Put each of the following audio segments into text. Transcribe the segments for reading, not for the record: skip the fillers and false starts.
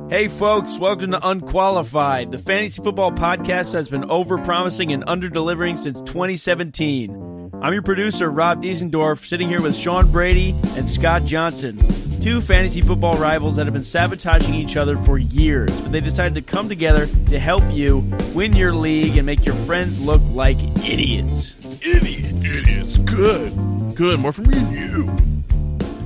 Hey folks, welcome to Unqualified, the fantasy football podcast that's been over-promising and under-delivering since 2017. I'm your producer, Rob Diesendorf, sitting here with Sean Brady and Scott Johnson, two fantasy football rivals that have been sabotaging each other for years, but they decided to come together to help you win your league and make your friends look like idiots. Idiots. Good. More from you.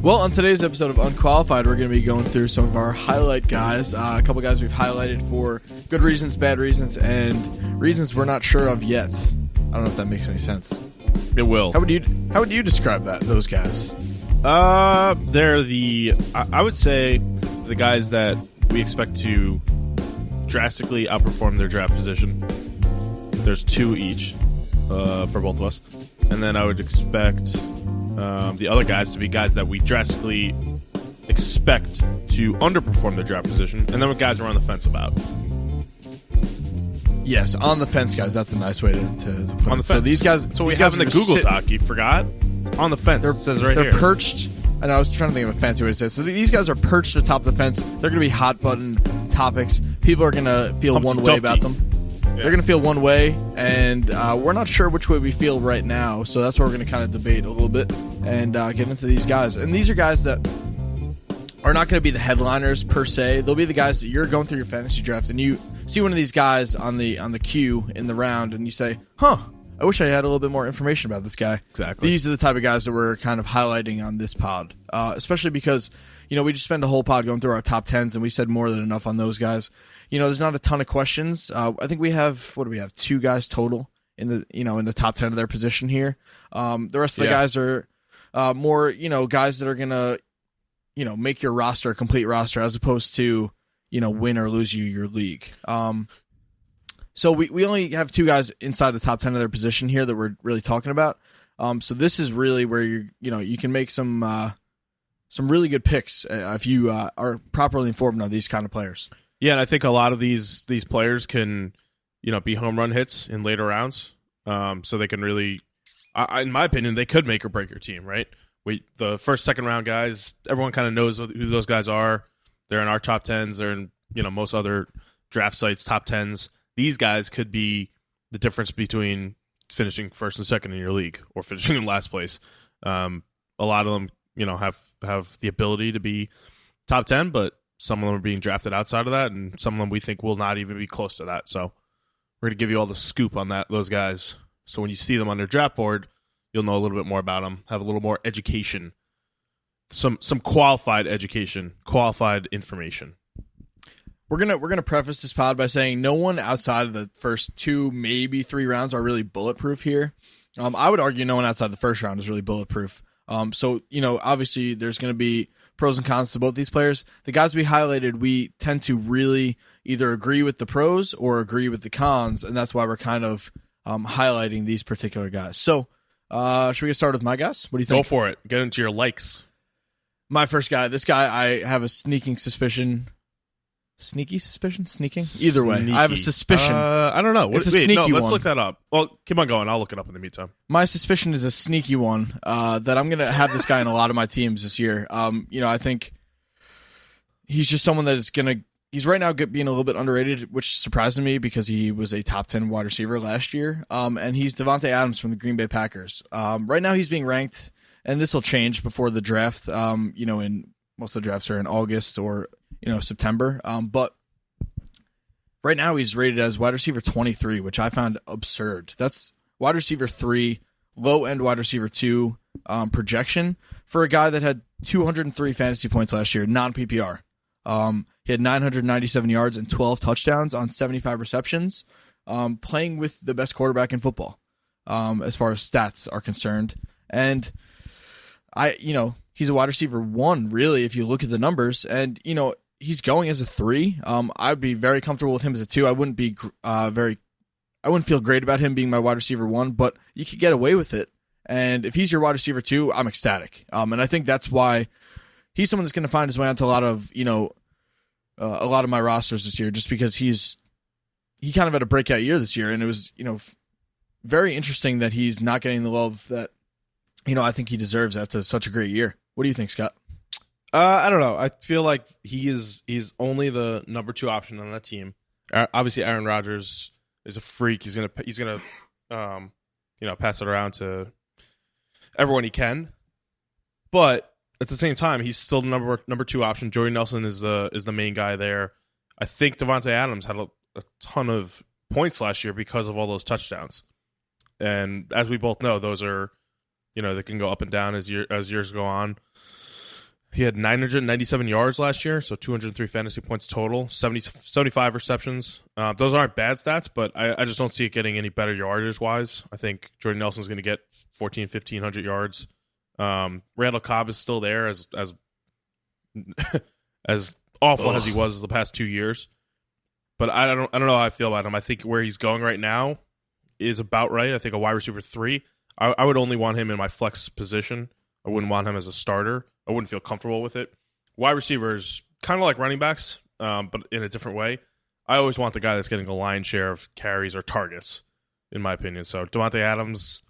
Well, on today's episode of Unqualified, we're going to be going through some of our highlight guys. A couple guys we've highlighted for good reasons, bad reasons, and reasons we're not sure of yet. I don't know if that makes any sense. It will. How would you describe those guys? They're I would say the guys that we expect to drastically outperform their draft position. There's two each for both of us. And then I would expect the other guys to be guys that we drastically expect to underperform their draft position, and then what guys are on the fence about. Yes, on the fence guys. That's a nice way to put on it. The fence. So these guys, so we have in the Google Doc. You forgot on the fence. It says right they're here. They're perched, and I was trying to think of a fancy way to say it. So these guys are perched atop the fence. They're going to be hot button topics. People are going to feel Humpty one way about them. Yeah. They're going to feel one way, and we're not sure which way we feel right now, so that's what we're going to kind of debate a little bit and get into these guys. And these are guys that are not going to be the headliners per se. They'll be the guys that you're going through your fantasy draft, and you see one of these guys on the queue in the round, and you say, I wish I had a little bit more information about this guy. Exactly. These are the type of guys that we're kind of highlighting on this pod, especially because, we just spent a whole pod going through our top 10s, and we said more than enough on those guys. There's not a ton of questions. I think we have, two guys total in the top 10 of their position here. The rest of the guys are more, guys that are going to, make your roster a complete roster as opposed to, win or lose your league. So we only have two guys inside the top 10 of their position here that we're really talking about. So this is really where you can make some really good picks if you are properly informed on these kind of players. Yeah, and I think a lot of these players can, be home run hits in later rounds. So they can really, in my opinion, they could make or break your team, right? The first, second round guys, everyone kind of knows who those guys are. They're in our top 10s. They're in, most other draft sites' top 10s. These guys could be the difference between finishing first and second in your league or finishing in last place. A lot of them, have the ability to be top 10, but some of them are being drafted outside of that, and some of them we think will not even be close to that. So we're going to give you all the scoop on those guys. So when you see them on their draft board, you'll know a little bit more about them, have a little more education, some qualified education, qualified information. We're gonna preface this pod by saying no one outside of the first 2, maybe 3 rounds are really bulletproof here. I would argue no one outside the first round is really bulletproof. So obviously there's going to be pros and cons to both these players. The guys we highlighted, we tend to really either agree with the pros or agree with the cons, and that's why we're kind of highlighting these particular guys. So should we get started with my guys? What do you think? Go for it. Get into your likes. My first guy. This guy, I have a sneaking suspicion. Sneaking? Either way, I have a suspicion. I don't know. It's a sneaky one. Let's look that up. Well, keep on going. I'll look it up in the meantime. My suspicion is a sneaky one that I'm going to have this guy in a lot of my teams this year. I think he's just someone that is going to – he's right now being a little bit underrated, which surprised me because he was a top 10 wide receiver last year. And he's Devontae Adams from the Green Bay Packers. Right now he's being ranked, and this will change before the draft. In most of the drafts are in August or – September. But right now he's rated as wide receiver 23, which I found absurd. That's wide receiver 3, low-end wide receiver 2 projection for a guy that had 203 fantasy points last year, non-PPR. He had 997 yards and 12 touchdowns on 75 receptions, playing with the best quarterback in football as far as stats are concerned. And he's a wide receiver 1, really, if you look at the numbers. And, he's going as a 3. I'd be very comfortable with him as a 2. I wouldn't be I wouldn't feel great about him being my wide receiver 1, but you could get away with it. And if he's your wide receiver 2, I'm ecstatic. And I think that's why he's someone that's going to find his way onto a lot of my rosters this year, just because he kind of had a breakout year this year, and it was very interesting that he's not getting the love that I think he deserves after such a great year. What do you think, Scott? I don't know. I feel like he's only the number 2 option on that team. Obviously, Aaron Rodgers is a freak. He's gonna pass it around to everyone he can. But at the same time, he's still the number 2 option. Jordy Nelson is the main guy there. I think Devontae Adams had a ton of points last year because of all those touchdowns. And as we both know, those are, they can go up and down as years go on. He had 997 yards last year, so 203 fantasy points total, 75 receptions. Those aren't bad stats, but I just don't see it getting any better yardage-wise. I think Jordy Nelson's going to get 1,500 yards. Randall Cobb is still there as as awful as he was the past 2 years. But I don't know how I feel about him. I think where he's going right now is about right. I think a wide receiver 3. I would only want him in my flex position. I wouldn't want him as a starter. I wouldn't feel comfortable with it. Wide receivers, kind of like running backs, but in a different way. I always want the guy that's getting a lion's share of carries or targets, in my opinion. So Devontae Adams,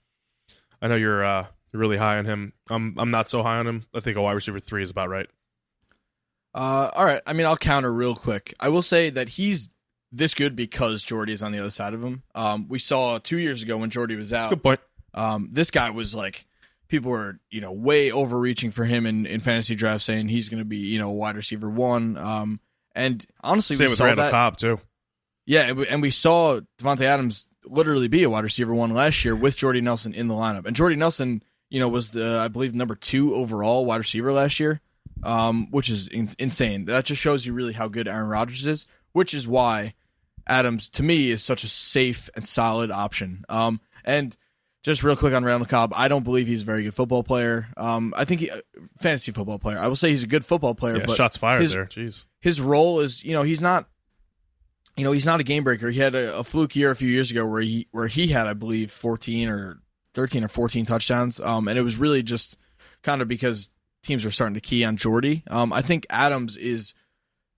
I know you're really high on him. I'm not so high on him. I think a wide receiver 3 is about right. All right. I mean, I'll counter real quick. I will say that he's this good because Jordy is on the other side of him. We saw 2 years ago when Jordy was out. That's a good point. This guy was like, people were, way overreaching for him in fantasy drafts, saying he's going to be, wide receiver 1. And honestly, same we with saw Randall that. Cobb too. Yeah, and we saw Devontae Adams literally be a wide receiver 1 last year with Jordy Nelson in the lineup. And Jordy Nelson, was the, I believe, number 2 overall wide receiver last year, which is insane. That just shows you really how good Aaron Rodgers is, which is why Adams, to me, is such a safe and solid option. And just real quick on Randall Cobb, I don't believe he's a very good football player. I think fantasy football player. I will say he's a good football player. Yeah, but shots fired there. Jeez. His role is, he's not, he's not a game breaker. He had a fluke year a few years ago where he had, I believe, 13 or 14 touchdowns. And it was really just kind of because teams were starting to key on Jordy. I think Adams is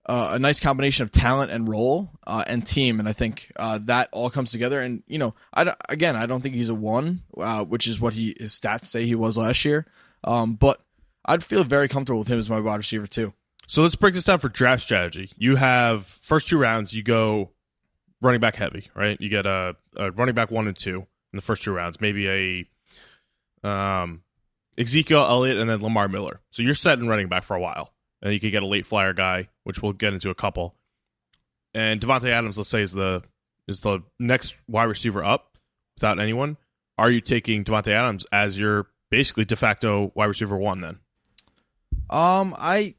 a nice combination of talent and role and team, and I think that all comes together. And I don't think he's a 1, which is what his stats say he was last year. But I'd feel very comfortable with him as my wide receiver too. So let's break this down for draft strategy. You have first 2 rounds, you go running back heavy, right? You get a running back 1 and 2 in the first 2 rounds, maybe a Ezekiel Elliott and then Lamar Miller. So you're set in running back for a while. And you could get a late flyer guy, which we'll get into a couple. And Devontae Adams, let's say, is the next wide receiver up without anyone. Are you taking Devontae Adams as your basically de facto wide receiver 1 then? I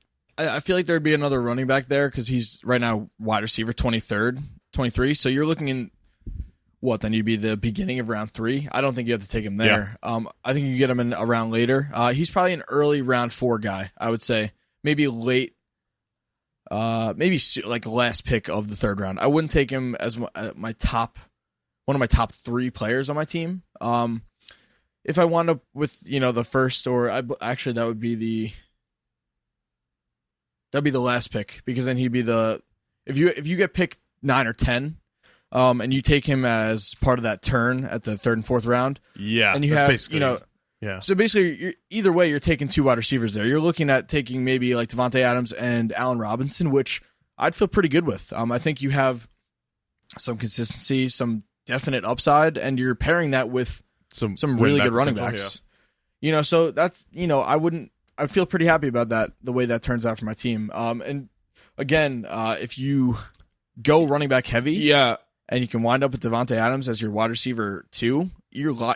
feel like there'd be another running back there because he's right now wide receiver 23. So you're looking in what then? You'd be the beginning of round 3. I don't think you have to take him there. Yeah. I think you get him in a round later. He's probably an early round 4 guy, I would say. Maybe late, maybe like the last pick of the 3rd round. I wouldn't take him as one of my top 3 players on my team. If I wound up with the first, or actually that'd be the last pick, because then he'd be if you get picked 9 or 10, and you take him as part of that turn at the 3rd and 4th round. Yeah, and you have Yeah. So basically, either way, you're taking 2 wide receivers there. You're looking at taking maybe like Devontae Adams and Allen Robinson, which I'd feel pretty good with. I think you have some consistency, some definite upside, and you're pairing that with some really good running backs. Yeah. So that's I'd feel pretty happy about that, the way that turns out for my team. And again, if you go running back heavy, yeah, and you can wind up with Devontae Adams as your wide receiver 2.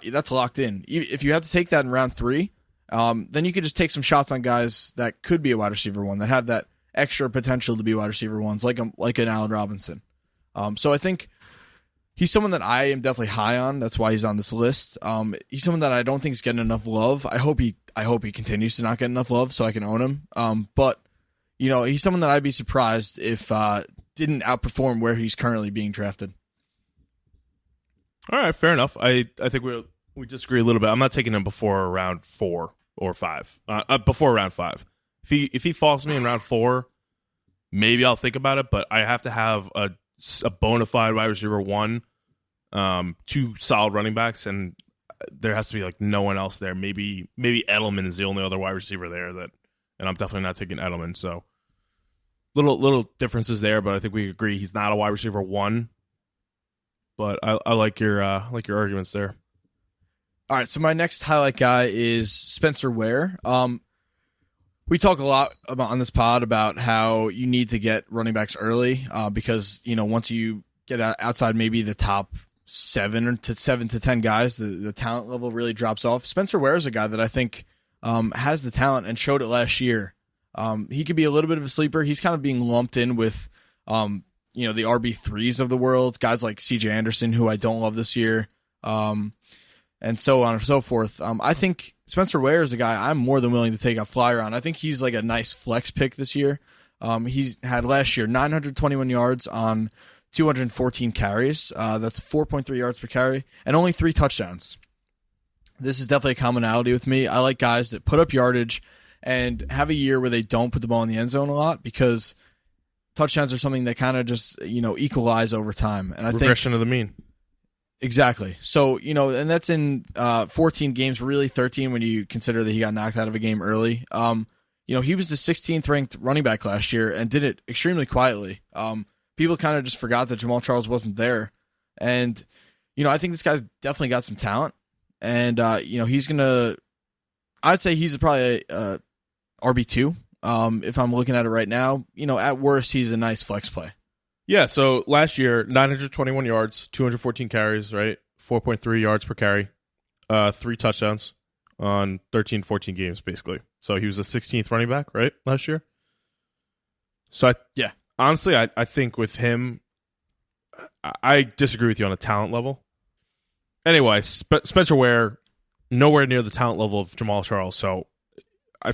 That's locked in. If you have to take that in round 3, then you could just take some shots on guys that could be a wide receiver 1, that have that extra potential to be wide receiver 1s, like an Allen Robinson. So I think he's someone that I am definitely high on. That's why he's on this list. He's someone that I don't think is getting enough love. I hope he continues to not get enough love so I can own him. But he's someone that I'd be surprised if didn't outperform where he's currently being drafted. All right, fair enough. I think we disagree a little bit. I'm not taking him before round 4 or 5. Before round 5. If he falls to me in round 4, maybe I'll think about it. But I have to have a bona fide wide receiver 1, 2 solid running backs, and there has to be like no one else there. Maybe Edelman is the only other wide receiver there that and I'm definitely not taking Edelman. So little differences there, but I think we agree he's not a wide receiver 1. But I like your arguments there. All right, so my next highlight guy is Spencer Ware. We talk a lot on this pod about how you need to get running backs early because once you get outside maybe the top 7 to 10 guys, the talent level really drops off. Spencer Ware is a guy that I think has the talent and showed it last year. He could be a little bit of a sleeper. He's kind of being lumped in with the RB3s of the world, guys like CJ Anderson, who I don't love this year, and so on and so forth. I think Spencer Ware is a guy I'm more than willing to take a flyer on. I think he's like a nice flex pick this year. He's had last year 921 yards on 214 carries. That's 4.3 yards per carry and only 3 touchdowns. This is definitely a commonality with me. I like guys that put up yardage and have a year where they don't put the ball in the end zone a lot because touchdowns are something that kind of just, equalize over time. And I think regression of the mean. Exactly. So, and that's in 14 games, really 13 when you consider that he got knocked out of a game early. He was the 16th ranked running back last year and did it extremely quietly. People kind of just forgot that Jamal Charles wasn't there. And, I think this guy's definitely got some talent. And, he's going to, I'd say he's probably a RB2. If I'm looking at it right now, at worst, he's a nice flex play. Yeah, so last year, 921 yards, 214 carries, right? 4.3 yards per carry, 3 touchdowns on 13-14 games, basically. So he was the 16th running back, right, last year? So, honestly, I think with him, I disagree with you on a talent level. Anyway, Spencer Ware, nowhere near the talent level of Jamal Charles. So,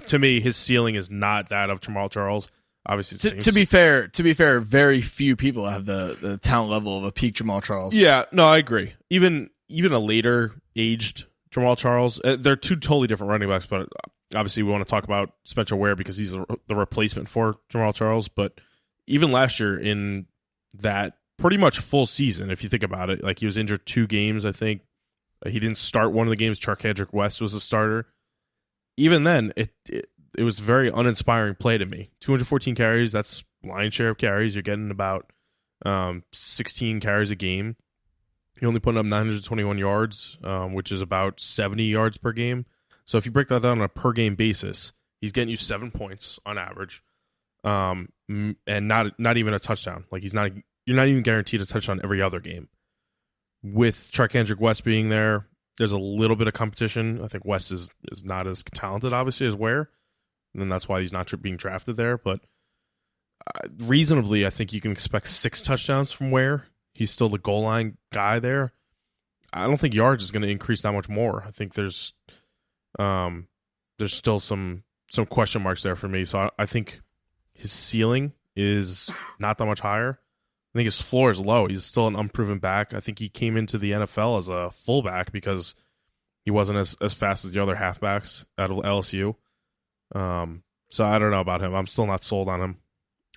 to me, his ceiling is not that of Jamal Charles. Obviously, to be fair, very few people have the talent level of a peak Jamal Charles. Yeah, no, I agree. Even a later aged Jamal Charles, they're 2 totally different running backs. But obviously, we want to talk about Spencer Ware because he's the replacement for Jamal Charles. But even last year, in that pretty much full season, if you think about it, like he was injured 2 games, I think. He didn't start one of the games. Charkandrick West was the starter. Even then, it was very uninspiring play to me. 214 carries, that's lion's share of carries. You're getting about 16 carries a game. You're only putting up 921 yards, which is about 70 yards per game. So if you break that down on a per game basis, he's getting you 7 points on average, and not even a touchdown. Like you're not even guaranteed a touchdown every other game. With Charkandrick West being there, there's a little bit of competition. I think West is not as talented, obviously, as Ware. And that's why he's not being drafted there. But reasonably, I think you can expect 6 touchdowns from Ware. He's still the goal line guy there. I don't think yards is going to increase that much more. I think there's still some question marks there for me. So I think his ceiling is not that much higher. I think his floor is low. He's still an unproven back. I think he came into the NFL as a fullback because he wasn't as fast as the other halfbacks out of LSU. So I don't know about him. I'm still not sold on him.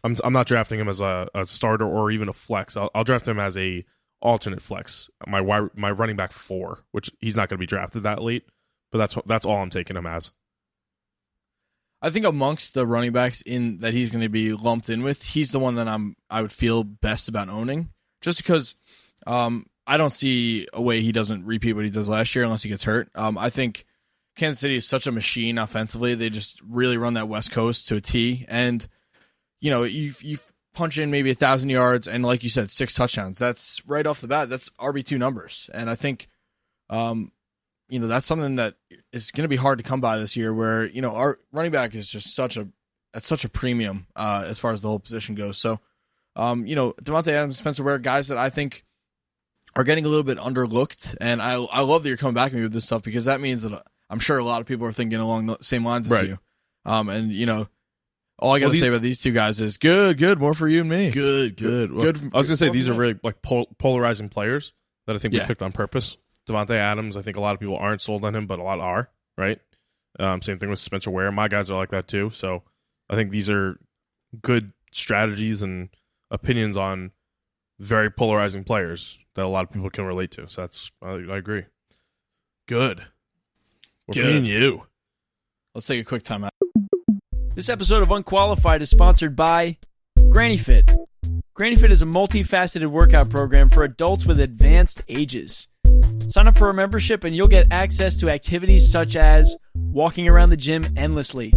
I'm not drafting him as a starter or even a flex. I'll draft him as a alternate flex. My running back 4, which he's not going to be drafted that late, but that's all I'm taking him as. I think amongst the running backs that he's going to be lumped in with, he's the one that I would feel best about owning, just because I don't see a way he doesn't repeat what he does last year unless he gets hurt. I think Kansas City is such a machine offensively. They just really run that West Coast to a T. And, you punch in maybe 1,000 yards and, like you said, 6 touchdowns. That's right off the bat. That's RB2 numbers. And I think, that's something that is going to be hard to come by this year where, our running back is just such a premium as far as the whole position goes. So, Devontae Adams, Spencer Ware, guys that I think are getting a little bit underlooked. And I love that you're coming back to me with this stuff because that means that I'm sure a lot of people are thinking along the same lines as you. All I got to say about these 2 guys is good, more for you and me. Good. Well, I was going to say these are really like polarizing players that I think we picked on purpose. Devontae Adams, I think a lot of people aren't sold on him, but a lot are, right? Same thing with Spencer Ware. My guys are like that too. So I think these are good strategies and opinions on very polarizing players that a lot of people can relate to. So I agree. Good. We're me and you. Let's take a quick time out. This episode of Unqualified is sponsored by Granny Fit. Granny Fit is a multifaceted workout program for adults with advanced ages. Sign up for a membership and you'll get access to activities such as walking around the gym endlessly,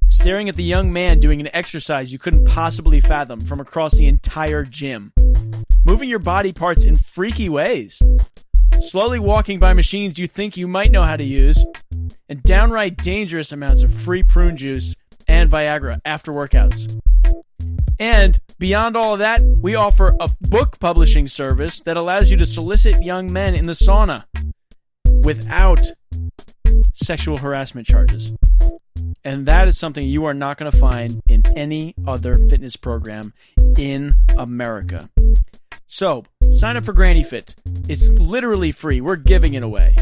staring at the young man doing an exercise you couldn't possibly fathom from across the entire gym, moving your body parts in freaky ways, slowly walking by machines you think you might know how to use, and downright dangerous amounts of free prune juice and Viagra after workouts. And beyond all of that, we offer a book publishing service that allows you to solicit young men in the sauna without sexual harassment charges. And that is something you are not going to find in any other fitness program in America. So, sign up for Granny Fit. It's literally free. We're giving it away.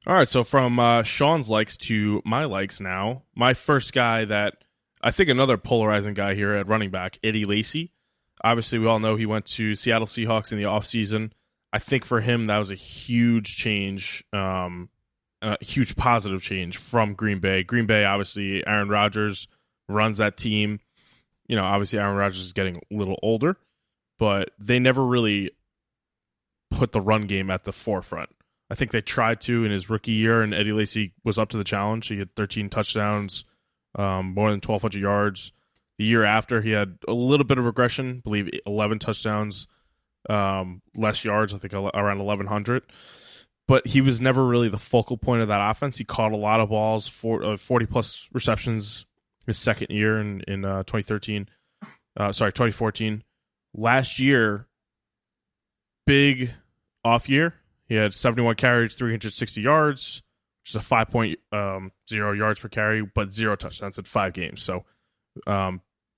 All right, so from Sean's likes to my likes now. My first guy that I think another polarizing guy here at running back, Eddie Lacy. Obviously, we all know he went to Seattle Seahawks in the offseason. I think for him, that was a huge change, a huge positive change from Green Bay. Green Bay, obviously, Aaron Rodgers runs that team. You know, obviously, Aaron Rodgers is getting a little older, but they never really put the run game at the forefront. I think they tried to in his rookie year, and Eddie Lacy was up to the challenge. He had 13 touchdowns, more than 1,200 yards. The year after, he had a little bit of regression, I believe 11 touchdowns, less yards, I think around 1,100. But he was never really the focal point of that offense. He caught a lot of balls, 40-plus receptions his second year in 2014. Last year, big off year. He had 71 carries, 360 yards, which is a 5.0 yards per carry, but 0 touchdowns in 5 games. So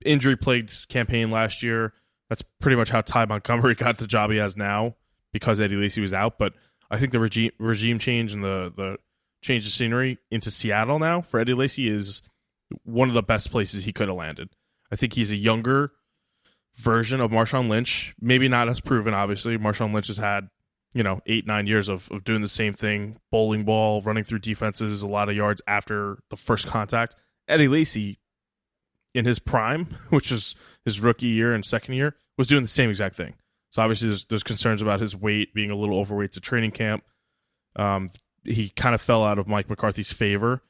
injury-plagued campaign last year. That's pretty much how Ty Montgomery got the job he has now because Eddie Lacy was out. But I think the regime change and the change of scenery into Seattle now for Eddie Lacy is one of the best places he could have landed. I think he's a younger version of Marshawn Lynch. Maybe not as proven, obviously. Marshawn Lynch has had 8-9 years of doing the same thing, bowling ball, running through defenses, a lot of yards after the first contact. Eddie Lacy, in his prime, which is his rookie year and second year, was doing the same exact thing. So obviously there's concerns about his weight being a little overweight to training camp. He kind of fell out of Mike McCarthy's favor,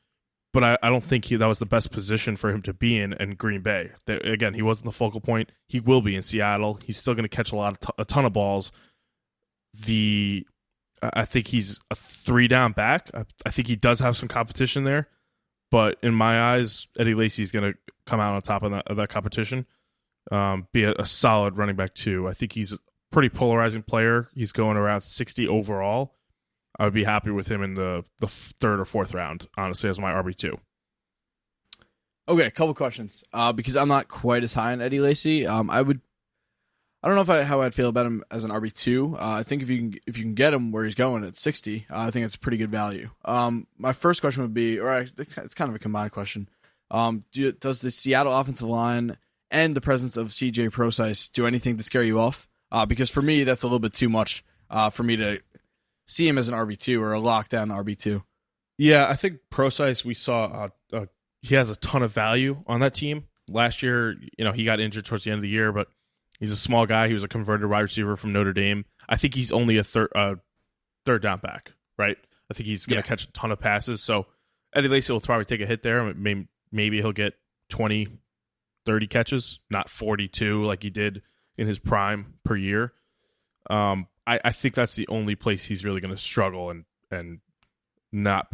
but I don't think that was the best position for him to be in Green Bay. Again, he wasn't the focal point. He will be in Seattle. He's still going to catch a ton of balls. I think he's a 3-down back. I think he does have some competition there, but in my eyes, Eddie Lacy is going to come out on top of that competition, be a solid running back too. I think he's a pretty polarizing player. He's going around 60 overall. I would be happy with him in the third or fourth round, honestly, as my RB2. Okay, a couple questions. Because I'm not quite as high on Eddie Lacy. I don't know how I'd feel about him as an RB2. I think if you can get him where he's going at 60, I think it's a pretty good value. My first question would be, it's kind of a combined question. Does the Seattle offensive line and the presence of CJ Prosise do anything to scare you off? Because for me, that's a little bit too much for me to see him as an RB2 or a lockdown RB2. Yeah, I think Prosise, we saw he has a ton of value on that team. Last year, he got injured towards the end of the year, but he's a small guy. He was a converted wide receiver from Notre Dame. I think he's only a third down back, right? I think he's going to catch a ton of passes. So Eddie Lacy will probably take a hit there. Maybe he'll get 20, 30 catches, not 42 like he did in his prime per year. I think that's the only place he's really going to struggle and not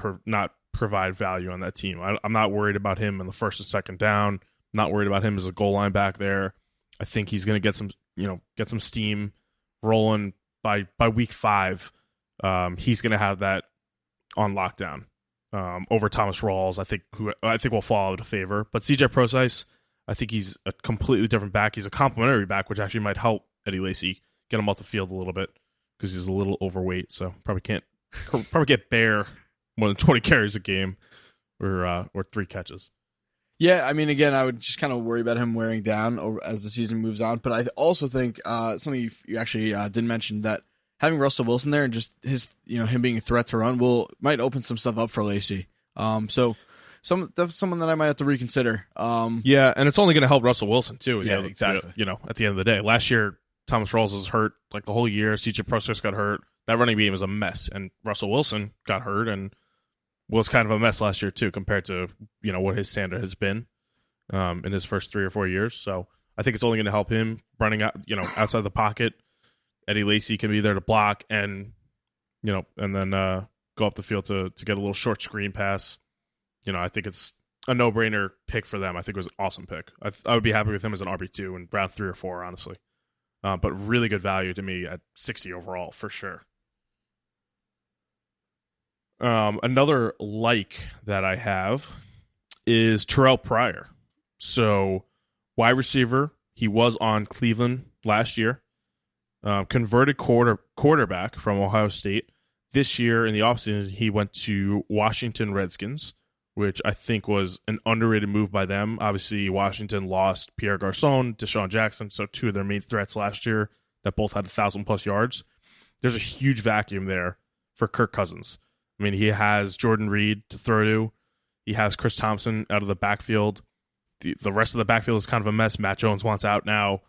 provide value on that team. I'm not worried about him in the first and second down. I'm not worried about him as a goal line back there. I think he's going to get some steam rolling by week 5. He's going to have that on lockdown over Thomas Rawls. I think will fall out of favor. But CJ Prosise, I think he's a completely different back. He's a complementary back, which actually might help Eddie Lacy get him off the field a little bit because he's a little overweight. So probably get bare more than 20 carries a game or 3 catches. Yeah, I mean, again, I would just kind of worry about him wearing down as the season moves on. But I also think something you actually didn't mention, that having Russell Wilson there and just his, him being a threat to run might open some stuff up for Lacy. So that's someone that I might have to reconsider. Yeah, and it's only going to help Russell Wilson too. Yeah, exactly. At the end of the day, last year Thomas Rawls was hurt like the whole year. CJ Prosser got hurt. That running game was a mess, and Russell Wilson got hurt and was kind of a mess last year too, compared to what his standard has been in his first 3 or 4 years. So I think it's only going to help him running out, outside the pocket. Eddie Lacy can be there to block and then go up the field to get a little short screen pass. I think it's a no-brainer pick for them. I think it was an awesome pick. I would be happy with him as an RB2 in round 3 or 4, honestly. But really good value to me at 60 overall for sure. Another that I have is Terrell Pryor. So wide receiver, he was on Cleveland last year. Converted quarterback from Ohio State. This year in the offseason, he went to Washington Redskins, which I think was an underrated move by them. Obviously, Washington lost Pierre Garçon, Deshaun Jackson, so 2 of their main threats last year that both had 1,000+ yards. There's a huge vacuum there for Kirk Cousins. I mean, he has Jordan Reed to throw to. He has Chris Thompson out of the backfield. The rest of the backfield is kind of a mess. Matt Jones wants out now.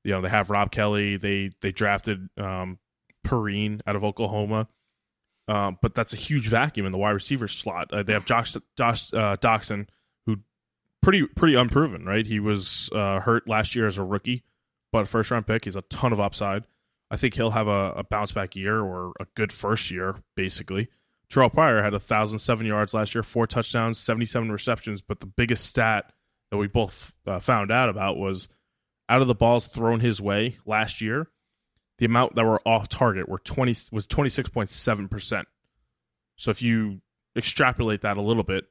They have Rob Kelly. They drafted Perrine out of Oklahoma. But that's a huge vacuum in the wide receiver slot. They have Josh Doxson, who pretty unproven, right? He was hurt last year as a rookie, but a first-round pick. He's a ton of upside. I think he'll have a bounce-back year or a good first year, basically. Terrell Pryor had 1,007 yards last year, 4 touchdowns, 77 receptions, but the biggest stat that we both found out about was out of the balls thrown his way last year, the amount that were off target was 26.7%. So if you extrapolate that a little bit,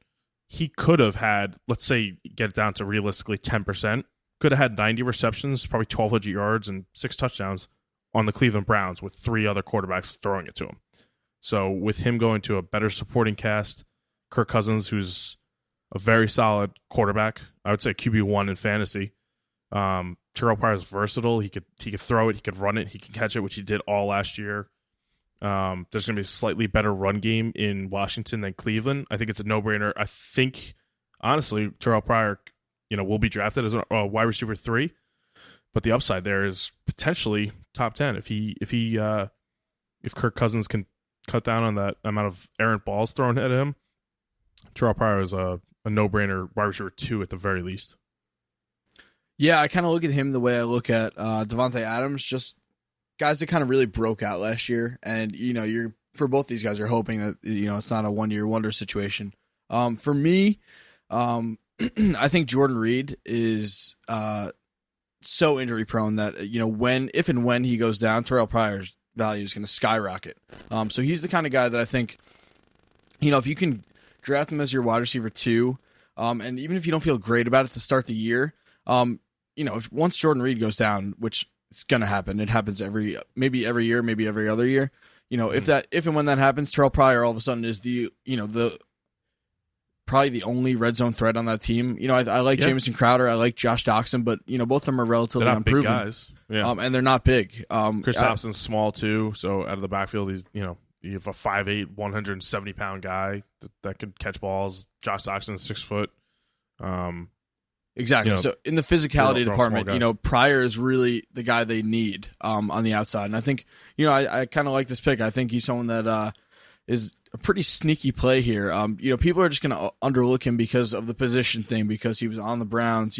he could have had, let's say, get it down to realistically 10%, could have had 90 receptions, probably 1,200 yards and 6 touchdowns on the Cleveland Browns with 3 other quarterbacks throwing it to him. So with him going to a better supporting cast, Kirk Cousins, who's a very solid quarterback, I would say QB1 in fantasy. Terrell Pryor is versatile. He could throw it, he could run it, he can catch it, which he did all last year. There's going to be a slightly better run game in Washington than Cleveland. I think it's a no-brainer. I think, honestly, Terrell Pryor, will be drafted as a wide receiver 3, but the upside there is potentially top 10 if Kirk Cousins can cut down on that amount of errant balls thrown at him. Terrell Pryor is a no-brainer wide receiver 2 at the very least. Yeah, I kind of look at him the way I look at Devontae Adams, just guys that kind of really broke out last year. And, you're for both these guys, you're hoping that, it's not a one-year wonder situation. For me, I think Jordan Reed is so injury-prone that, if and when he goes down, Terrell Pryor's value is going to skyrocket. So he's the kind of guy that I think, if you can draft him as your wide receiver 2, and even if you don't feel great about it to start the year, once Jordan Reed goes down, which is going to happen, it happens maybe every year, maybe every other year. If and when that happens, Terrell Pryor all of a sudden is probably the only red zone threat on that team. I like Jamison Crowder, I like Josh Doxson, but both of them are relatively unproven. Big guys. Yeah. And they're not big. Chris Thompson's small too, so out of the backfield, he's you have a 5'8", 170-pound guy that could catch balls. Josh Doxson's 6 foot. Exactly. So in the physicality department, Pryor is really the guy they need on the outside. And I think, I kind of like this pick. I think he's someone that is a pretty sneaky play here. People are just going to underlook him because of the position thing, because he was on the Browns.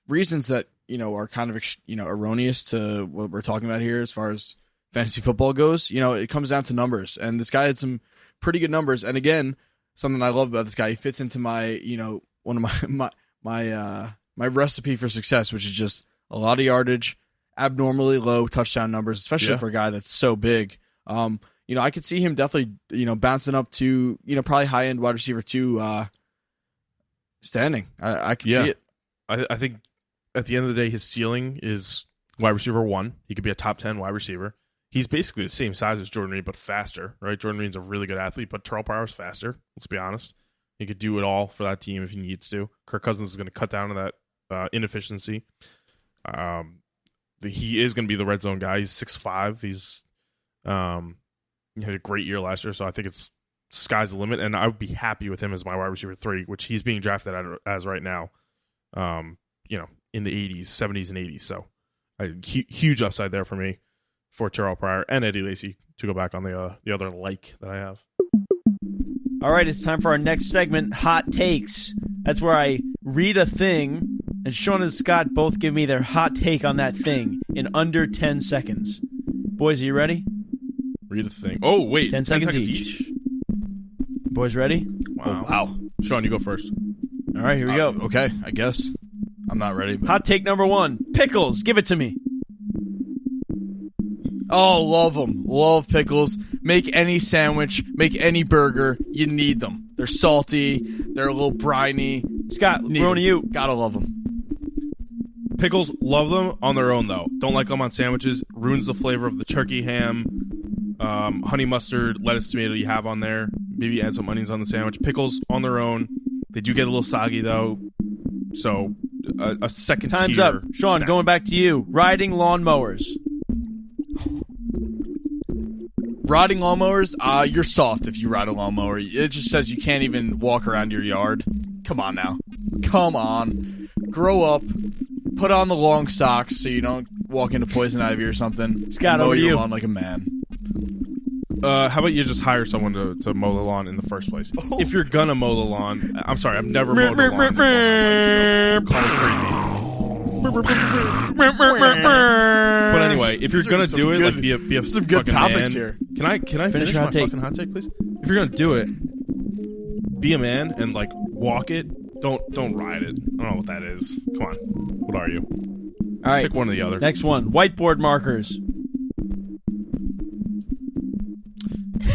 Reasons that, are kind of, erroneous to what we're talking about here as far as fantasy football goes. It comes down to numbers. And this guy had some pretty good numbers. And again, something I love about this guy, he fits into my, one of my recipe for success, which is just a lot of yardage, abnormally low touchdown numbers, especially for a guy that's so big. I could see him definitely, bouncing up to, probably high end wide receiver 2 standing. I could see it. I think at the end of the day, his ceiling is wide receiver 1. He could be a top 10 wide receiver. He's basically the same size as Jordan Reed, but faster, right? Jordan Reed's a really good athlete, but Terrell Pryor's faster. Let's be honest. He could do it all for that team if he needs to. Kirk Cousins is going to cut down on that inefficiency. He is going to be the red zone guy. He's 6'5". He had a great year last year, so I think it's sky's the limit, and I would be happy with him as my wide receiver 3, which he's being drafted as right now. In the 80s, 70s, and 80s. So, huge upside there for me for Terrell Pryor and Eddie Lacy to go back on the other that I have. All right, it's time for our next segment, Hot Takes. That's where I read a thing, and Sean and Scott both give me their hot take on that thing in under 10 seconds. Boys, are you ready? Read a thing. Oh, wait. 10 seconds each. Boys ready? Wow. Oh, wow. Sean, you go first. All right, here we go. Okay, I guess. I'm not ready. But... Hot take number 1, pickles. Give it to me. Oh, love them. Love pickles. Make any sandwich, make any burger. You need them. They're salty. They're a little briny. Scott, we're on to you. Gotta love them. Pickles, love them on their own, though. Don't like them on sandwiches. Ruins the flavor of the turkey ham, honey mustard, lettuce, tomato you have on there. Maybe add some onions on the sandwich. Pickles on their own. They do get a little soggy, though. So, a second tier. Time's up. Sean, snack. going back to you. Riding lawnmowers. Riding lawnmowers, you're soft if you ride a lawnmower. It just says you can't even walk around your yard. Come on now. Come on. Grow up. Put on the long socks so you don't walk into poison ivy or something. Scott, mow over to your you. lawn like a man. How about you just hire someone to mow the lawn in the first place? Oh. If you're gonna mow the lawn, I'm sorry, I've never mowed the lawn. So call me crazy. But anyway, if you're gonna do it, like be a some good fucking topics man. here. Can I finish your my hot take. fucking hot take, please? If you're gonna do it, be a man and like walk it. Don't ride it. I don't know what that is. Come on, what are you? All right. Pick one or the other. Next one, whiteboard markers.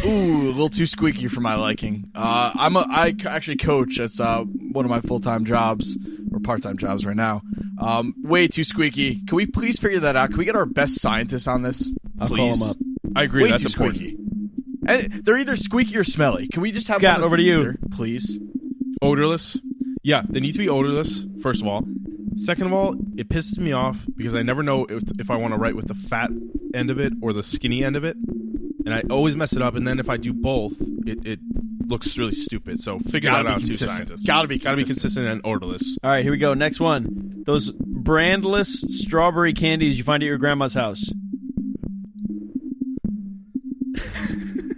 Ooh, a little too squeaky for my liking. I actually coach. That's one of my full-time jobs or part-time jobs right now. Way too squeaky. Can we please figure that out? Can we get our best scientists on this? I'll please? call them up. I agree. Way That's too important. squeaky. And they're either squeaky or smelly. Can we just have Scott, one over to you. either, please? Odorless. Yeah, they need to be odorless, first of all. Second of all, it pisses me off because I never know if I want to write with the fat end of it or the skinny end of it. And I always mess it up, and then if I do both, it looks really stupid. So figure that out, too, scientists. Gotta be consistent and odorless. All right, here we go. Next one. Those brandless strawberry candies you find at your grandma's house.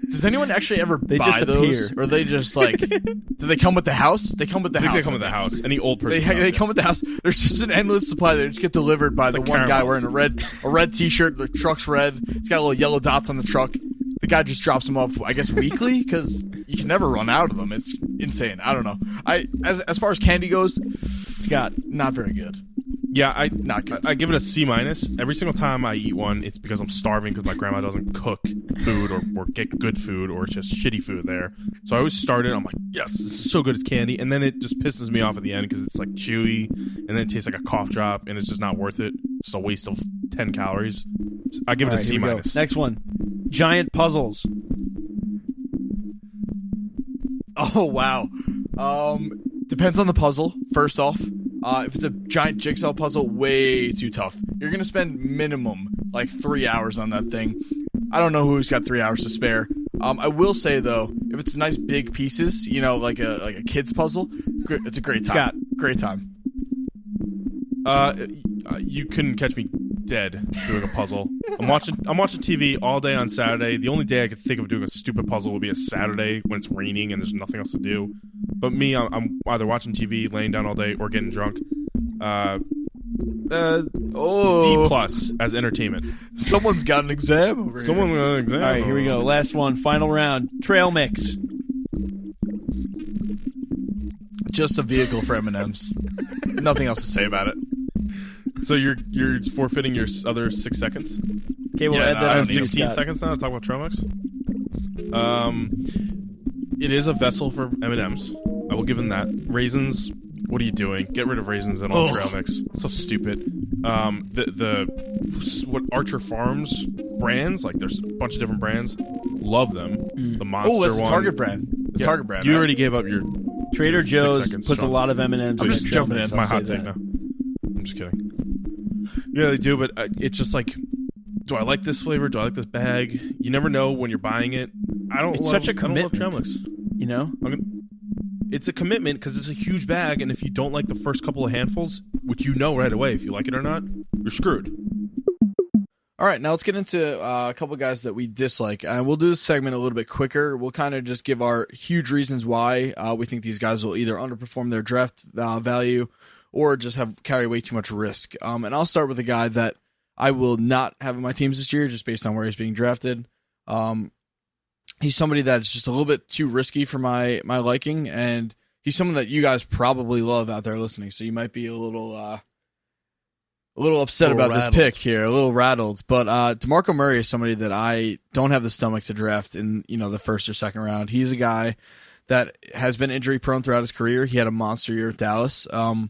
Does anyone actually ever They buy just those? appear. Or are they just like... do they come with the house? They come with the I think house. they come with the house. Any old person. They come with the house. There's just an endless supply. They just get delivered by the like one guy caramels. wearing a red T-shirt. The truck's red. It's got little yellow dots on the truck. The guy just drops them off, I guess, weekly because you can never run out of them. It's insane. I don't know. As far as candy goes, Scott. not very good. Yeah, Not good. I give it a C-. Every single time I eat one, it's because I'm starving because my grandma doesn't cook food or get good food or it's just shitty food there. So I always start it. I'm like, yes, this is so good as candy. And then it just pisses me off at the end because it's like chewy and then it tastes like a cough drop and it's just not worth it. It's a waste of 10 calories. I give it a C-. Next one. Giant puzzles. Oh, wow. Depends on the puzzle, first off. If it's a giant jigsaw puzzle, way too tough. You're going to spend minimum like 3 hours on that thing. I don't know who's got 3 hours to spare. I will say, though, if it's nice big pieces, like a kid's puzzle, it's a great time. Scott. Great time. You couldn't catch me dead doing a puzzle. I'm watching TV all day on Saturday. The only day I could think of doing a stupid puzzle would be a Saturday when it's raining and there's nothing else to do. But me, I'm either watching TV, laying down all day, or getting drunk. D+ as entertainment. Someone's got an exam over Someone here. got an exam. All right, here we go. Last one. Final round. Trail mix. Just a vehicle for M&Ms. Nothing else to say about it. So you're forfeiting your other 6 seconds? Okay, we'll Yeah, add no, that I on don't to need you, 16 Scott. seconds now to talk about trail mix. It is a vessel for M&Ms. I will give them that. Raisins, what are you doing? Get rid of raisins and all trail mix. So stupid. What Archer Farms brands, like there's a bunch of different brands. Love them. The Monster Oh, that's one. the Target brand. The Target brand. You right? already gave up your Trader 6 Joe's seconds, puts Sean. a lot of M&Ms. I'm just jumping in. It's my hot take now. I'm just kidding. Yeah, they do, but it's just like, do I like this flavor? Do I like this bag? You never know when you're buying it It's such a commitment. I don't love Chemlicks. You know, It's a commitment because it's a huge bag, and if you don't like the first couple of handfuls, which you know right away if you like it or not, you're screwed. All right, now let's get into a couple of guys that we dislike. And we'll do this segment a little bit quicker. We'll kind of just give our huge reasons why we think these guys will either underperform their draft value or just carry way too much risk. And I'll start with a guy that I will not have in my teams this year just based on where he's being drafted. He's somebody that's just a little bit too risky for my liking, and he's someone that you guys probably love out there listening, so you might be a little upset about rattled. this pick here, a little rattled. But DeMarco Murray is somebody that I don't have the stomach to draft in the first or second round. He's a guy that has been injury prone throughout his career. He had a monster year with Dallas, a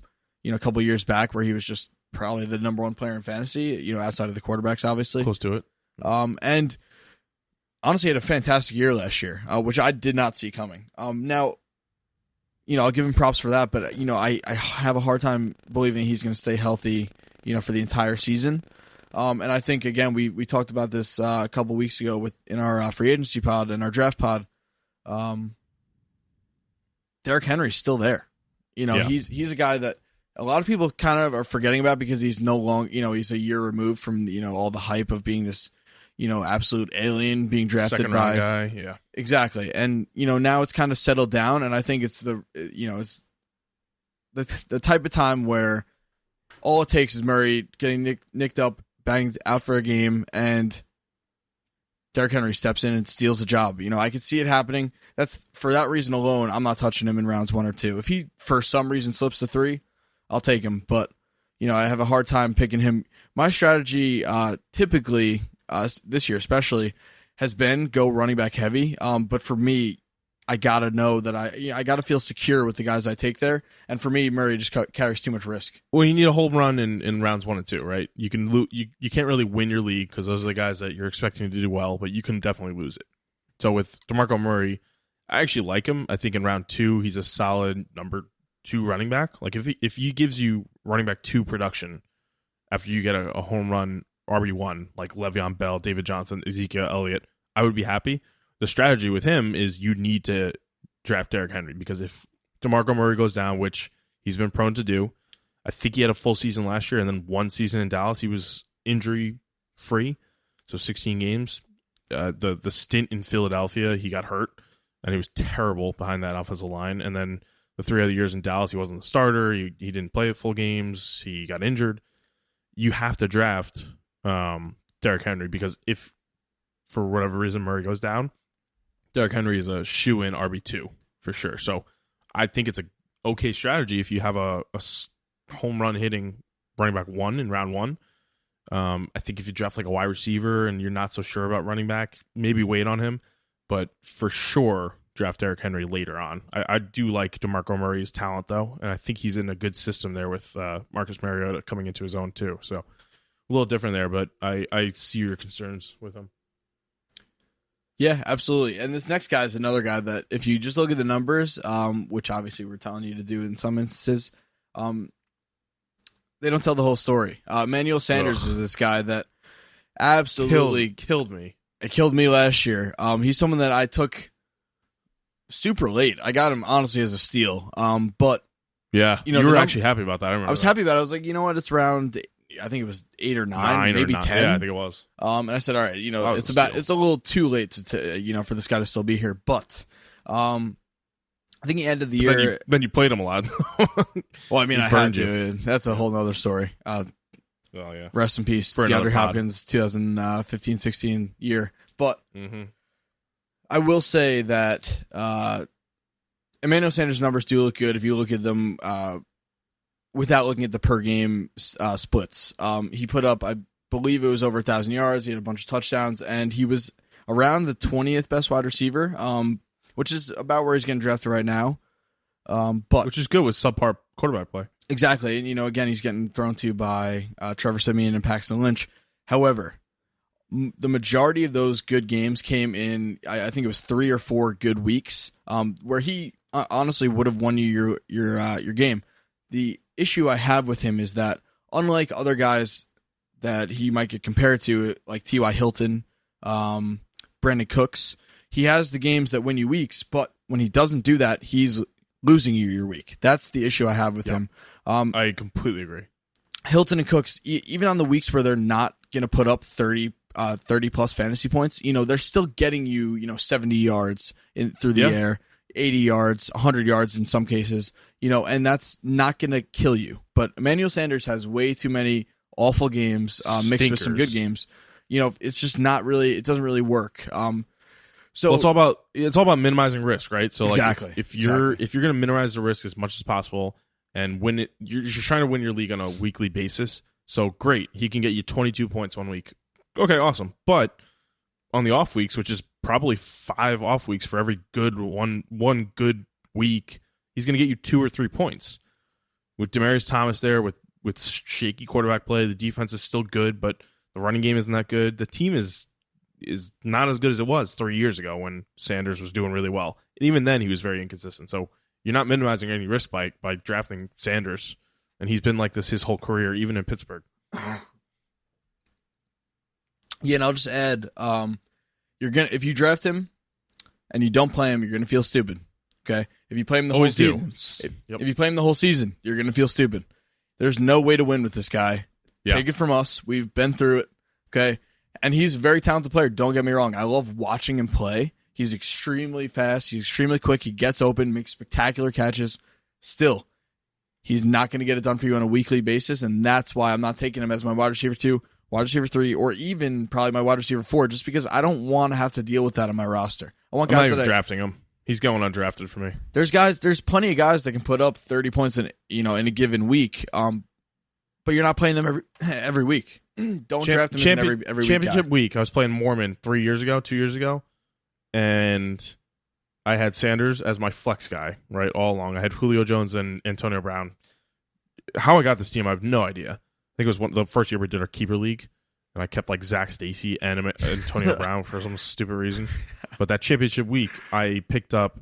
couple years back where he was just probably the number one player in fantasy, outside of the quarterbacks, obviously. Close to it. And honestly had a fantastic year last year, which I did not see coming. Now, I'll give him props for that, but I have a hard time believing he's going to stay healthy, for the entire season. And I think, again, we talked about this a couple weeks ago in our free agency pod and our draft pod. Derrick Henry's still there. He's a guy that a lot of people kind of are forgetting about because he's no longer, he's a year removed from, all the hype of being this, absolute alien being drafted Second by round guy. Yeah, exactly. And, now it's kind of settled down. And I think it's it's the type of time where all it takes is Murray getting nicked up, banged out for a game, and Derrick Henry steps in and steals the job. I could see it happening. For that reason alone, I'm not touching him in rounds 1 or 2. If he, for some reason, slips to 3, I'll take him. But, I have a hard time picking him. My strategy, typically, this year especially, has been go running back heavy. But for me, I gotta know that I gotta feel secure with the guys I take there. And for me, Murray just carries too much risk. Well, you need a home run in rounds 1 and 2, right? You can you can't really win your league because those are the guys that you're expecting to do well, but you can definitely lose it. So with DeMarco Murray, I actually like him. I think in round 2 he's a solid number 2 running back. Like if he gives you running back 2 production after you get a home run RB1 like Le'Veon Bell, David Johnson, Ezekiel Elliott, I would be happy. The strategy with him is you need to draft Derrick Henry because if DeMarco Murray goes down, which he's been prone to do, I think he had a full season last year and then 1 season in Dallas. He was injury free, so 16 games. The stint in Philadelphia, he got hurt and he was terrible behind that offensive line. And then the 3 other years in Dallas, he wasn't the starter. He didn't play full games. He got injured. You have to draft Derrick Henry because if for whatever reason Murray goes down, Derrick Henry is a shoe-in RB2 for sure. So I think it's a okay strategy if you have a home run hitting running back 1 in round 1. I think if you draft like a wide receiver and you're not so sure about running back, maybe wait on him. But for sure, draft Derrick Henry later on. I do like DeMarco Murray's talent, though, and I think he's in a good system there with Marcus Mariota coming into his own, too. So a little different there, but I see your concerns with him. Yeah, absolutely. And this next guy is another guy that if you just look at the numbers, which obviously we're telling you to do in some instances, they don't tell the whole story. Emmanuel Sanders is this guy that absolutely killed me. It killed me last year. He's someone that I took super late. I got him honestly as a steal. But yeah, you were actually happy about that. I was happy about it. I was like, you know what? It's round. I think it was 8 or 9 maybe 10. Yeah, I think it was. And I said, all right, it's a little too late to for this guy to still be here. But I think he ended the year. Then you played him a lot. Well, I mean, I had to. That's a whole nother story. Yeah. Rest in peace, DeAndre Hopkins, 2015-16 year. But I will say that Emmanuel Sanders' numbers do look good if you look at them without looking at the per game splits. He put up, I believe it was over 1,000 yards. He had a bunch of touchdowns, and he was around the 20th best wide receiver, which is about where he's getting drafted right now. But which is good with subpar quarterback play. Exactly. And, again, he's getting thrown to by Trevor Siemian and Paxton Lynch. However, the majority of those good games came in, I think it was 3 or 4 good weeks, where he honestly would have won you your game. The issue I have with him is that, unlike other guys that he might get compared to, like T.Y. Hilton, Brandon Cooks, he has the games that win you weeks, but when he doesn't do that, he's losing you your week. That's the issue I have with him. I completely agree. Hilton and Cooks, even on the weeks where they're not going to put up 30 plus fantasy points, they're still getting you, 70 yards through the air, 80 yards, 100 yards in some cases, and that's not going to kill you. But Emmanuel Sanders has way too many awful games mixed with some good games. It's just not really, it doesn't really work. So it's all about minimizing risk, right? So exactly. If you're going to minimize the risk as much as possible and you're trying to win your league on a weekly basis. So great, he can get you 22 points 1 week. Okay, awesome. But on the off weeks, which is probably 5 off weeks for every good one good week, he's going to get you 2 or 3 points. With Demaryius Thomas there, with shaky quarterback play, the defense is still good, but the running game isn't that good. The team is not as good as it was 3 years ago when Sanders was doing really well. And even then, he was very inconsistent. So you're not minimizing any risk by drafting Sanders. And he's been like this his whole career, even in Pittsburgh. Yeah, and I'll just add, if you draft him and you don't play him, you're gonna feel stupid. Okay, if you play him the whole season, if you play him the whole season, you're gonna feel stupid. There's no way to win with this guy. Yeah. Take it from us. We've been through it. Okay, and he's a very talented player. Don't get me wrong. I love watching him play. He's extremely fast. He's extremely quick. He gets open, makes spectacular catches. Still, he's not going to get it done for you on a weekly basis, and that's why I'm not taking him as my wide receiver 2, wide receiver 3, or even probably my wide receiver 4, just because I don't want to have to deal with that on my roster. I want guys I'm not even drafting him. He's going undrafted for me. There's plenty of guys that can put up 30 points in a given week, but you're not playing them every week. Don't draft them as every week. Championship week, I was playing Mormon 2 years ago, and I had Sanders as my flex guy, right, all along. I had Julio Jones and Antonio Brown. How I got this team, I have no idea. I think it was the first year we did our keeper league, and I kept like Zach Stacy and Antonio Brown for some stupid reason. But that championship week, I picked up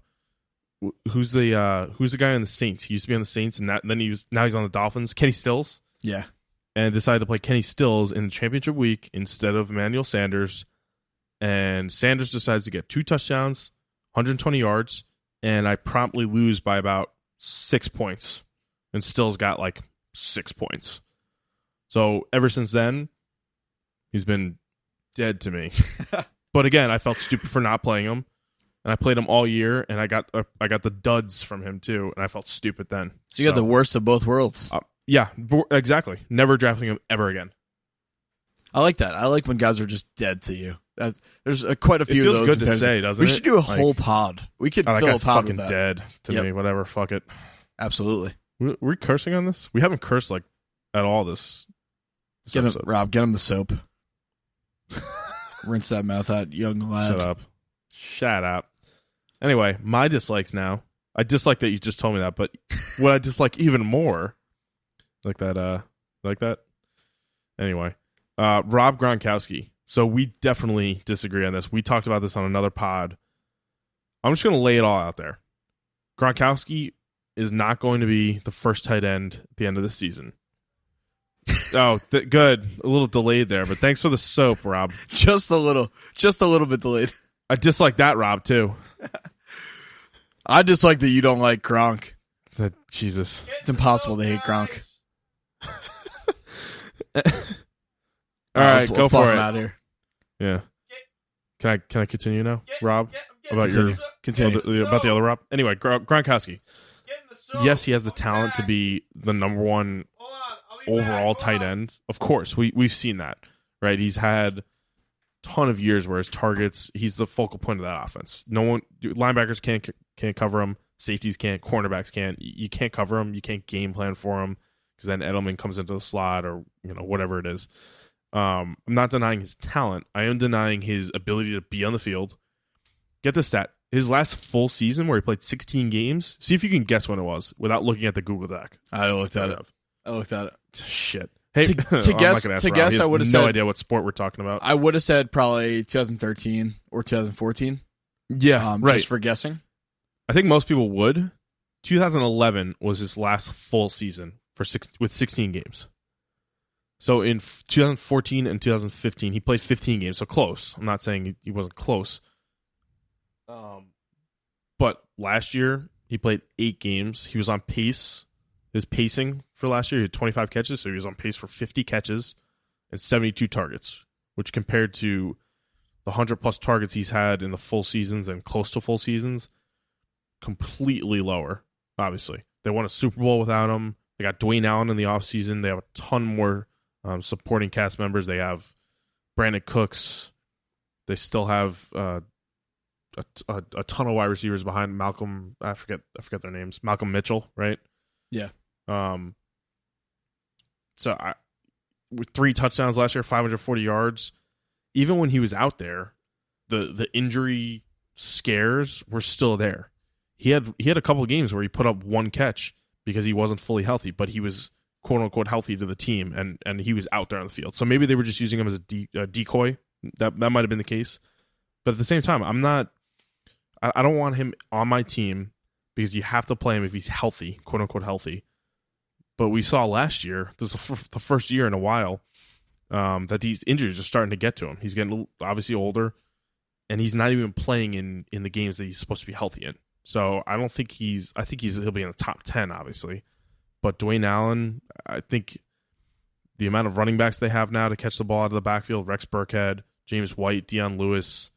who's the guy on the Saints. He used to be on the Saints, and now he's on the Dolphins. Kenny Stills. Yeah. And decided to play Kenny Stills in the championship week instead of Emmanuel Sanders. And Sanders decides to get 2 touchdowns, 120 yards, and I promptly lose by about 6 points. And Stills got like 6 points. So ever since then, he's been dead to me. But again, I felt stupid for not playing him. And I played him all year, and I got the duds from him too, and I felt stupid then. So you got the worst of both worlds. Yeah, exactly. Never drafting him ever again. I like that. I like when guys are just dead to you. There's quite a few of those. It feels good to say, doesn't it? We should do a whole pod. We could fill a pod with that. Dead to me. Whatever. Fuck it. Absolutely. Were we cursing on this? We haven't cursed like at all this episode. Rob, get him the soap. Rinse that mouth out, young lad. Shut up. Anyway, my dislikes now. I dislike that you just told me that, but what I dislike even more, like that. Anyway, Rob Gronkowski. So we definitely disagree on this. We talked about this on another pod. I'm just going to lay it all out there. Gronkowski is not going to be the first tight end at the end of the season. Oh, good. A little delayed there, but thanks for the soap, Rob. Just a little bit delayed. I dislike that, Rob, too. I dislike that you don't like Gronk. Jesus. It's impossible to hate Gronk. All right, go for it. Out here. Yeah. Can I continue now, Rob? About about the other Rob? Anyway, Gronkowski. Yes, he has the talent to be the number 1 overall tight end. Of course, we've seen that, right? He's had a ton of years where his targets, he's the focal point of that offense. Linebackers can't cover him, safeties can't, cornerbacks can't. You can't cover him, you can't game plan for him because then Edelman comes into the slot or whatever it is. I'm not denying his talent. I am denying his ability to be on the field. Get this stat. His last full season where he played 16 games, see if you can guess when it was without looking at the Google Doc. I looked at it. Shit. Hey, to guess, I would have said no idea what sport we're talking about. I would have said probably 2013 or 2014. Yeah, right. Just for guessing. I think most people would. 2011 was his last full season with 16 games. So in 2014 and 2015, he played 15 games, so close. I'm not saying he wasn't close. But last year, he played 8 games. He was on pace. His pacing for last year, he had 25 catches, so he was on pace for 50 catches and 72 targets, which compared to the 100-plus targets he's had in the full seasons and close to full seasons, completely lower, obviously. They won a Super Bowl without him. They got Dwayne Allen in the offseason. They have a ton more supporting cast members. They have Brandon Cooks. They still have a ton of wide receivers behind Malcolm. I forget their names. Malcolm Mitchell, right? Yeah. With 3 touchdowns last year, 540 yards. Even when he was out there, the injury scares were still there. He had a couple of games where he put up 1 catch because he wasn't fully healthy, but he was quote unquote healthy to the team, and he was out there on the field. So maybe they were just using him as a decoy. That might have been the case. But at the same time, I don't want him on my team because you have to play him if he's healthy, quote unquote healthy. But we saw last year, this is the first year in a while, that these injuries are starting to get to him. He's getting obviously older, and he's not even playing in the games that he's supposed to be healthy in. So I think he'll be in the top 10, obviously. But Dwayne Allen, I think the amount of running backs they have now to catch the ball out of the backfield, Rex Burkhead, James White, Deion Lewis,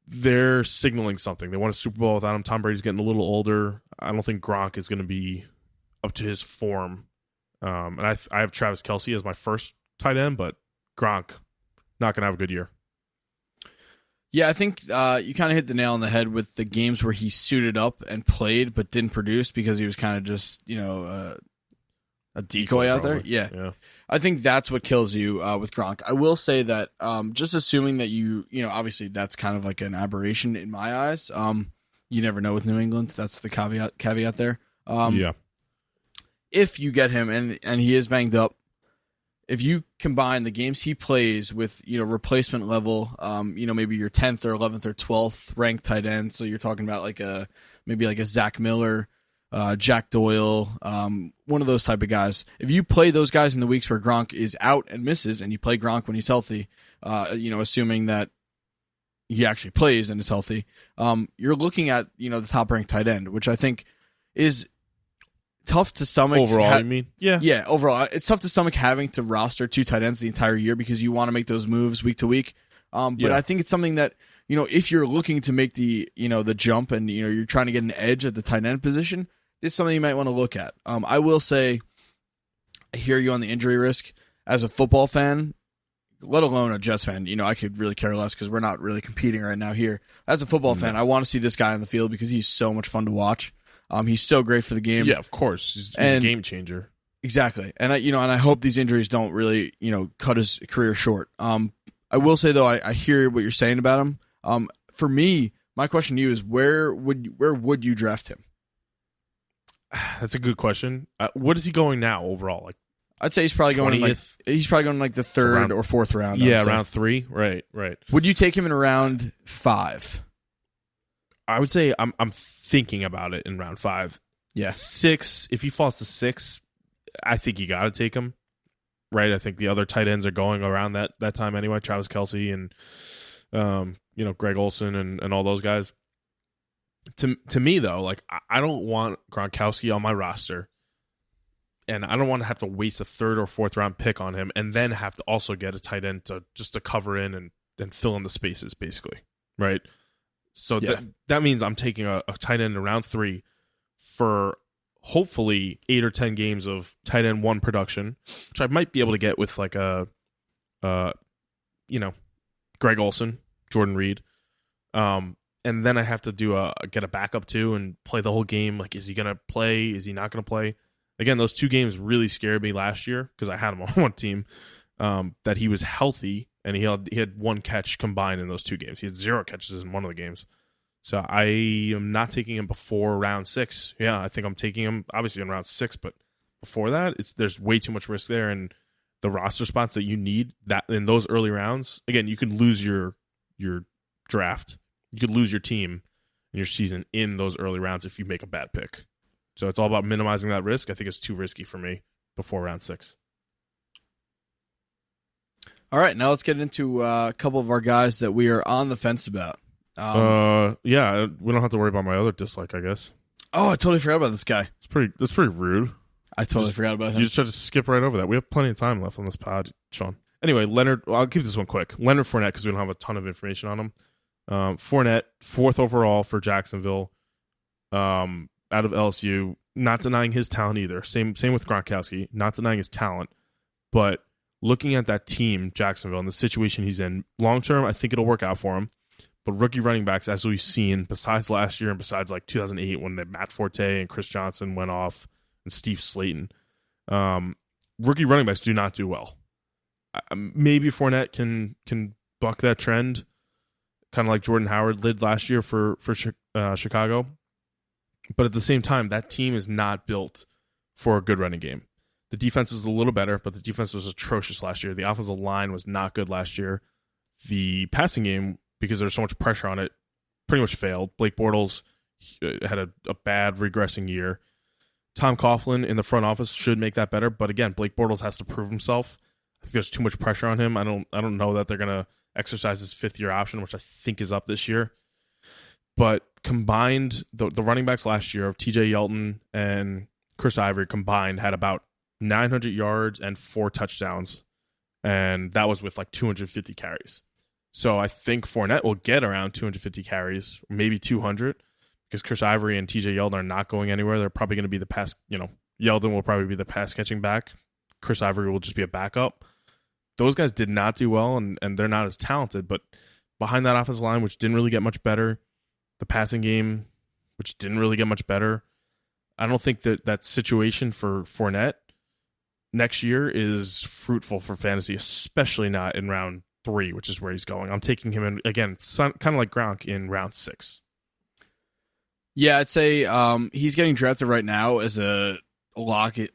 they're signaling something. They won a Super Bowl without him. Tom Brady's getting a little older. I don't think Gronk is going to be up to his form. And I have Travis Kelce as my first tight end, but Gronk not going to have a good year. Yeah, I think you kind of hit the nail on the head with the games where he suited up and played but didn't produce because he was kind of just, a decoy out there. Yeah. I think that's what kills you with Gronk. I will say that just assuming that obviously that's kind of like an aberration in my eyes. You never know with New England. That's the caveat there. Yeah. If you get him and he is banged up, if you combine the games he plays with, replacement level, maybe your 10th or 11th or 12th ranked tight end. So you're talking about maybe a Zach Miller, Jack Doyle, one of those type of guys. If you play those guys in the weeks where Gronk is out and misses, and you play Gronk when he's healthy, assuming that he actually plays and is healthy, you're looking at, the top ranked tight end, which I think is tough to stomach. Overall, you mean? Yeah. Yeah, overall. It's tough to stomach having to roster 2 tight ends the entire year because you want to make those moves week to week. But I think it's something that, if you're looking to make the jump and, you're trying to get an edge at the tight end position, it's something you might want to look at. I will say, I hear you on the injury risk. As a football fan, let alone a Jets fan, I could really care less because we're not really competing right now here. As a football fan, I want to see this guy on the field because he's so much fun to watch. He's so great for the game. Yeah, of course. He's a game changer. Exactly. And I hope these injuries don't really, cut his career short. I will say though, I hear what you're saying about him. For me, my question to you is where would you draft him? That's a good question. What is he going now overall? Like, I'd say he's probably going like the third or fourth round. Yeah, round 3. Right. Would you take him in round 5? I would say I'm thinking about it in round 5. Yeah. 6, if he falls to 6, I think you got to take him. Right? I think the other tight ends are going around that time anyway. Travis Kelce and Greg Olsen and all those guys. To me though, like I don't want Gronkowski on my roster, and I don't want to have to waste a 3rd or 4th round pick on him, and then have to also get a tight end to cover in and fill in the spaces, basically, right? So that means I'm taking a tight end in round 3 for hopefully 8 or 10 games of tight end 1 production, which I might be able to get with like a Greg Olsen, Jordan Reed. And then I have to get a backup too and play the whole game. Like, is he going to play? Is he not going to play? Again, those 2 games really scared me last year because I had him on one team, that he was healthy and he had 1 catch combined in those 2 games. He had 0 catches in one of the games. So I am not taking him before round 6. Yeah, I think I'm taking him obviously in round 6, but before that, there's way too much risk there, and the roster spots that you need that in those early rounds. Again, you could lose your draft. You could lose your team and your season in those early rounds if you make a bad pick. So it's all about minimizing that risk. I think it's too risky for me before round 6. All right, now let's get into a couple of our guys that we are on the fence about. Yeah, we don't have to worry about my other dislike, I guess. Oh, I totally forgot about this guy. That's pretty rude. I totally forgot about him. You just tried to skip right over that. We have plenty of time left on this pod, Sean. Anyway, Leonard, I'll keep this one quick. Leonard Fournette, because we don't have a ton of information on him. Fournette, 4th overall for Jacksonville, out of LSU. Not denying his talent either. Same with Gronkowski. Not denying his talent, but looking at that team, Jacksonville, and the situation he's in, long term, I think it'll work out for him. But rookie running backs, as we've seen, besides last year and besides like 2008 when Matt Forte and Chris Johnson went off and Steve Slayton, rookie running backs do not do well. Maybe Fournette can buck that trend, kind of like Jordan Howard did last year for Chicago. But at the same time, that team is not built for a good running game. The defense is a little better, but the defense was atrocious last year. The offensive line was not good last year. The passing game, because there's so much pressure on it, pretty much failed. Blake Bortles had a bad regressing year. Tom Coughlin in the front office should make that better, but again, Blake Bortles has to prove himself. I think there's too much pressure on him. I don't know that they're gonna exercise his 5th-year option, which I think is up this year. But combined, the running backs last year of T.J. Yeldon and Chris Ivory combined had about 900 yards and 4 touchdowns, and that was with like 250 carries. So I think Fournette will get around 250 carries, maybe 200, because Chris Ivory and T.J. Yeldon are not going anywhere. They're probably going to be the pass, Yeldon will probably be the pass-catching back. Chris Ivory will just be a backup. Those guys did not do well, and they're not as talented, but behind that offensive line, which didn't really get much better, the passing game, which didn't really get much better, I don't think that situation for Fournette next year is fruitful for fantasy, especially not in round 3, which is where he's going. I'm taking him in, again, kind of like Gronk, in round 6. Yeah, I'd say he's getting drafted right now as a locked in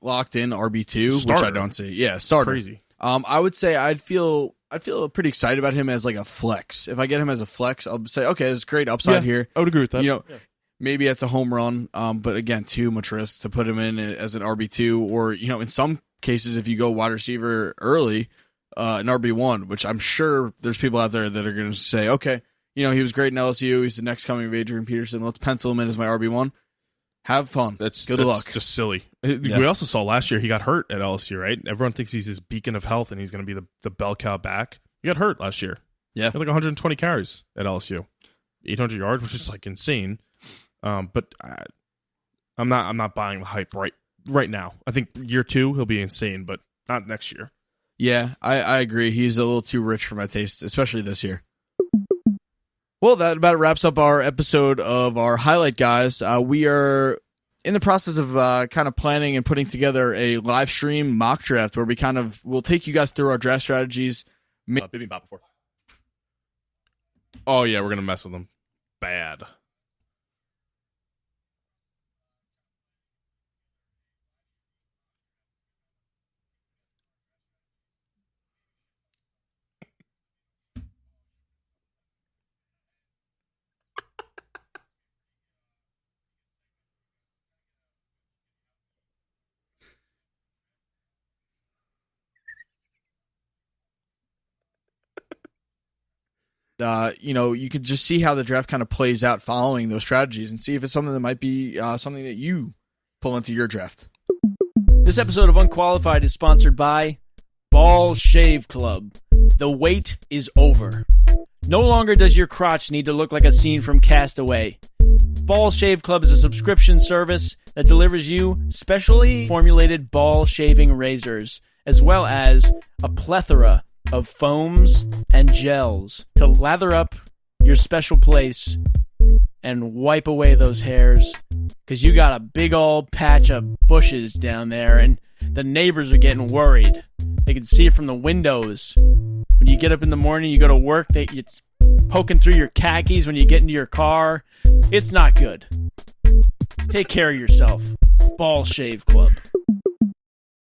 RB2, which I don't see. Yeah, starter. Crazy. I would say I'd feel pretty excited about him as like a flex. If I get him as a flex, I'll say, okay, there's great upside here. I would agree with that. Maybe it's a home run, but again, too much risk to put him in as an RB2, or in some cases, if you go wide receiver early, an RB1, which I'm sure there's people out there that are going to say, okay, he was great in LSU. He's the next coming of Adrian Peterson. Let's pencil him in as my RB1. Have fun. Good luck. Just silly. We also saw last year he got hurt at LSU, right? Everyone thinks he's this beacon of health and he's going to be the bell cow back. He got hurt last year. Yeah. He had like 120 carries at LSU, 800 yards, which is like insane. But I'm not buying the hype right now. I think year 2 he'll be insane, but not next year. Yeah, I agree. He's a little too rich for my taste, especially this year. Well, that about wraps up our episode of our highlight guys. We are in the process of kind of planning and putting together a live stream mock draft where we'll take you guys through our draft strategies. Bibimbap before. Oh yeah, we're gonna mess with them bad. You could just see how the draft kind of plays out following those strategies and see if it's something that might be something that you pull into your draft. This episode of Unqualified is sponsored by Ball Shave Club. The wait is over. No longer does your crotch need to look like a scene from Castaway. Ball Shave Club is a subscription service that delivers you specially formulated ball shaving razors, as well as a plethora of foams and gels to lather up your special place and wipe away those hairs, because you got a big old patch of bushes down there and the neighbors are getting worried. They can see it from the windows. When you get up in the morning, you go to work, it's poking through your khakis when you get into your car. It's not good. Take care of yourself. Ball Shave Club.